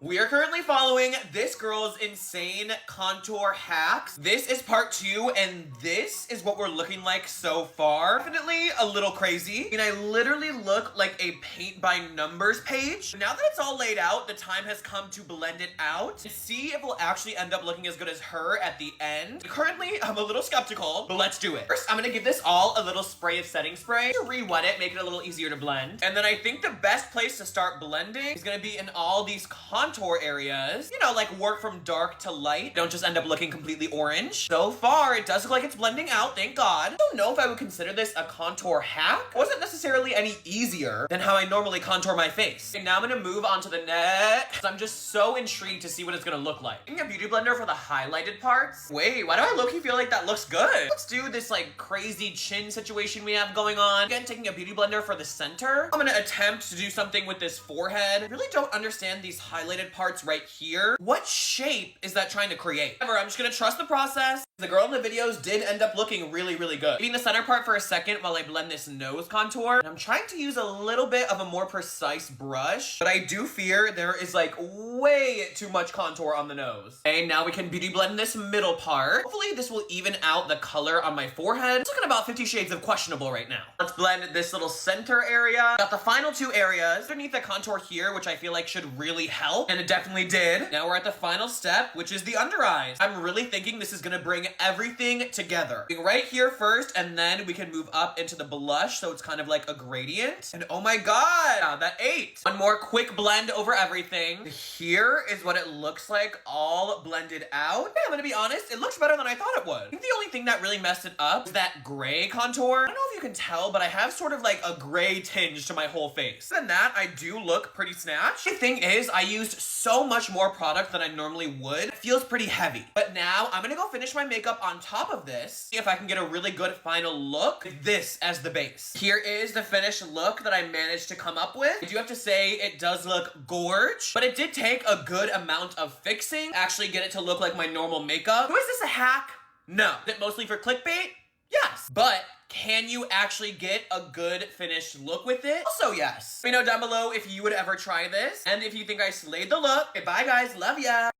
We are currently following this girl's insane contour hacks. This is part 2, and this is what we're looking like so far. Definitely a little crazy. I mean, I literally look like a paint by numbers page. Now that it's all laid out, the time has come to blend it out to see if we'll actually end up looking as good as her at the end. Currently, I'm a little skeptical, but let's do it. First, I'm gonna give this all a little spray of setting spray to re-wet it, make it a little easier to blend. And then I think the best place to start blending is gonna be in all these contour areas. You know, like work from dark to light. Don't just end up looking completely orange. So far, it does look like it's blending out, thank God. I don't know if I would consider this a contour hack. It wasn't necessarily any easier than how I normally contour my face. And now I'm gonna move on to the next. I'm just so intrigued to see what it's gonna look like. Getting a beauty blender for the highlighted parts. Wait, why do I low-key feel like that looks good? Let's do this like crazy chin situation we have going on. Again, taking a beauty blender for the center. I'm gonna attempt to do something with this forehead. I really don't understand these highlighted parts right here. What shape is that trying to create? However, I'm just gonna trust the process. The girl in the videos did end up looking really, really good. Leaving the center part for a second while I blend this nose contour. And I'm trying to use a little bit of a more precise brush, but I do fear there is like way too much contour on the nose. Okay, now we can beauty blend this middle part. Hopefully this will even out the color on my forehead. It's looking about 50 shades of questionable right now. Let's blend this little center area. Got the final two areas underneath the contour here, which I feel like should really help, and it definitely did. Now we're at the final step, which is the under eyes. I'm really thinking this is gonna bring everything together. Right here first, and then we can move up into the blush, so it's kind of like a gradient. And oh my god, that ate. One more quick blend over everything. Here is what it looks like all blended out. Yeah, I'm gonna be honest, it looks better than I thought it would. I think the only thing that really messed it up is that gray contour. I don't know if you can tell, but I have sort of like a gray tinge to my whole face. Other than that, I do look pretty snatched. The thing is, I used so much more product than I normally would. It feels pretty heavy. But now I'm gonna go finish my makeup on top of this, see if I can get a really good final look with this as the base. Here is the finished look that I managed to come up with. I do have to say it does look gorge, but it did take a good amount of fixing to actually get it to look like my normal makeup. So is this a hack? No. Is it mostly for clickbait? Yes. But can you actually get a good finished look with it? Also yes. Let me know down below if you would ever try this, and if you think I slayed the look. Okay, bye guys, love ya.